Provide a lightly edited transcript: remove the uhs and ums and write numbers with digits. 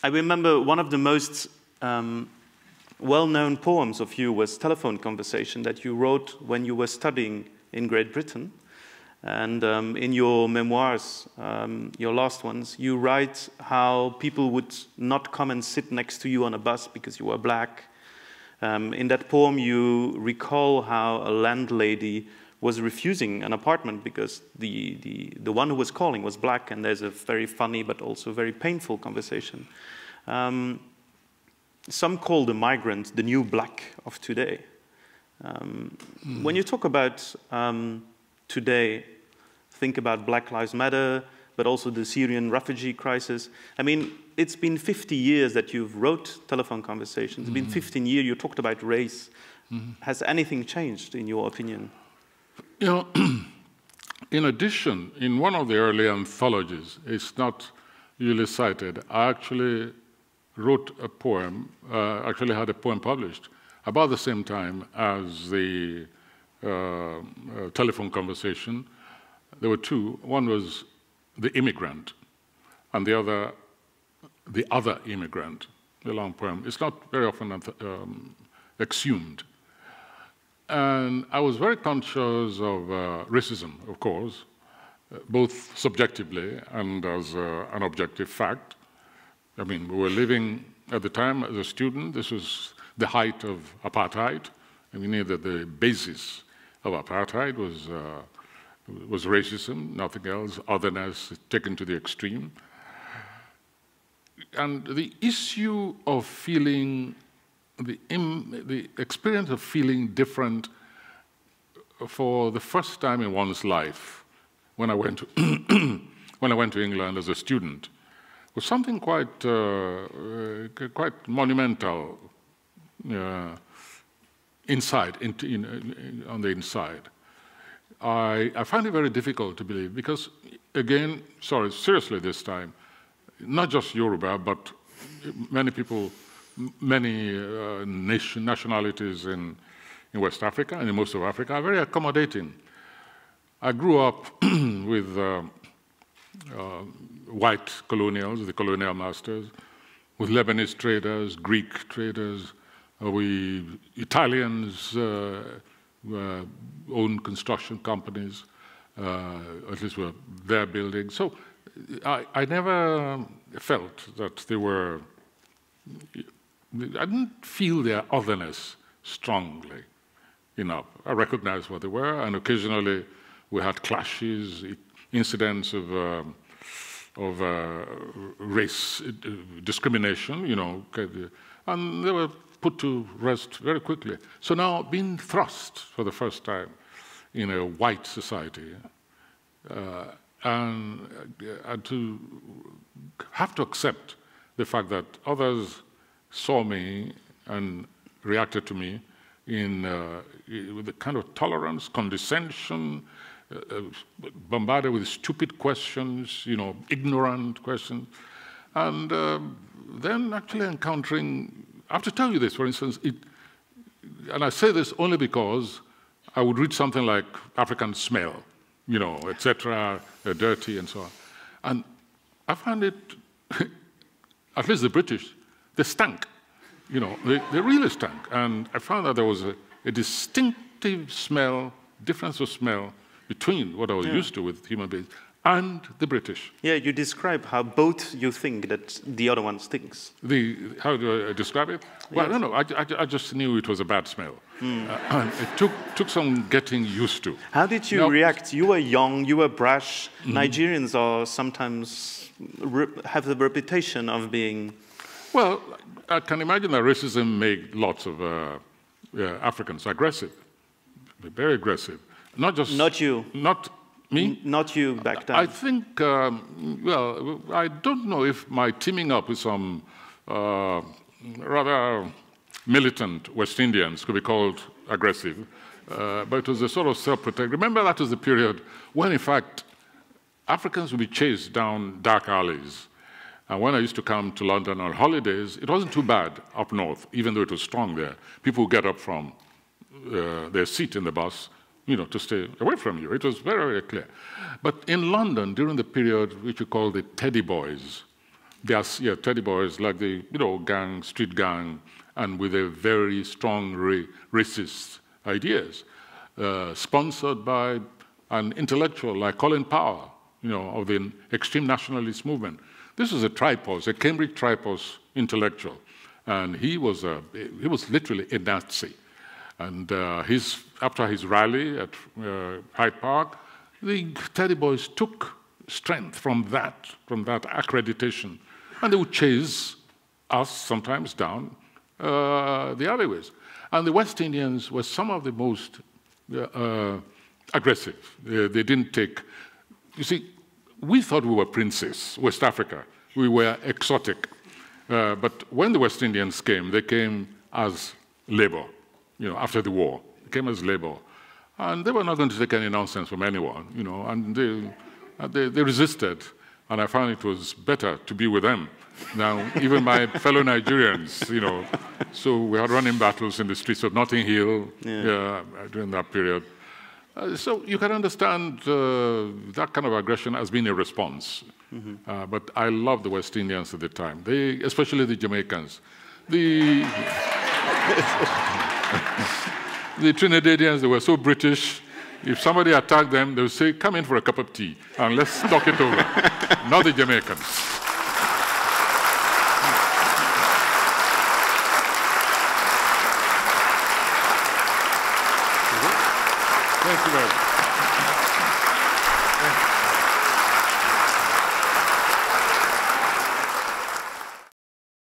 I remember one of the most well-known poems of you was Telephone Conversation that you wrote when you were studying in Great Britain. And in your memoirs, your last ones, you write how people would not come and sit next to you on a bus because you were black. In that poem, you recall how a landlady was refusing an apartment because the one who was calling was black, and there's a very funny but also very painful conversation. Some call the migrant the new black of today. When you talk about today, think about Black Lives Matter, but also the Syrian refugee crisis. I mean, it's been 50 years that you've wrote Telephone Conversations. It's been 15 years you talked about race. Has anything changed, in your opinion? You know, in addition, in one of the early anthologies, it's not usually cited, I actually wrote a poem, actually had a poem published about the same time as the telephone conversation. There were two. One was The Immigrant, and the other Immigrant, a long poem. It's not very often exhumed. And I was very conscious of racism, of course, both subjectively and as an objective fact. I mean, we were living at the time as a student. This was the height of apartheid, and we knew that the basis of apartheid was racism, nothing else, otherness taken to the extreme. And the issue of feeling, the experience of feeling different for the first time in one's life, when I went to, when I went to England as a student, was something quite, quite monumental inside, on the inside. I find it very difficult to believe because, again, sorry, seriously this time, not just Yoruba, but many people, many nationalities in West Africa and in most of Africa are very accommodating. I grew up with white colonials, the colonial masters, with Lebanese traders, Greek traders, Italians owned construction companies, at least were their buildings. So I never felt that they were, I didn't feel their otherness strongly enough. I recognized what they were, and occasionally we had clashes, incidents of race discrimination, you know, and they were put to rest very quickly. So now being thrust for the first time in a white society, and to have to accept the fact that others saw me and reacted to me with a kind of tolerance, condescension, bombarded with stupid questions, you know, ignorant questions, and then actually encountering, I have to tell you this, for instance, and I say this only because I would read something like African smell, you know, etc., dirty and so on. And I found it, at least the British, they stank, you know, they really stank. And I found that there was a distinctive smell, difference of smell between what I was used to with human beings and the British. Yeah, you describe how both you think that the other one stinks. How do I describe it? Well, yes. No, I just knew it was a bad smell. It took some getting used to. How did you react? You were young, you were brash. Nigerians are sometimes have the reputation of being... Well, I can imagine that racism made lots of Africans aggressive, very aggressive. Not just... Not you. Not me? Not you back then. I think, well, I don't know if my teaming up with some rather militant West Indians could be called aggressive, but it was a sort of self-protect. Remember, that was the period when, in fact, Africans would be chased down dark alleys. And when I used to come to London on holidays, it wasn't too bad up north, even though it was strong there. People would get up from their seat in the bus, you know, to stay away from you. It was very, very clear. But in London, during the period which you call the Teddy Boys, They are teddy boys like the gang, street gang, and with a very strong racist ideas, sponsored by an intellectual like Colin Powell, of the extreme nationalist movement. This was a tripos, a Cambridge tripos intellectual, and he was literally a Nazi. And after his rally at Hyde Park, the Teddy Boys took strength from that accreditation, and they would chase us sometimes down the alleyways. And the West Indians were some of the most aggressive. They didn't take. You see, we thought we were princes, West Africa. We were exotic. But when the West Indians came, they came as labor, after the war. They came as labor. And they were not going to take any nonsense from anyone, and they resisted. And I found it was better to be with them. Now, even my fellow Nigerians, so we had running battles in the streets of Notting Hill during that period. So you can understand that kind of aggression as being a response. Mm-hmm. But I loved the West Indians at the time, especially the Jamaicans. The Trinidadians, they were so British. If somebody attacked them, they would say, come in for a cup of tea, and let's talk it over. Not the Jamaicans. Thank you very much.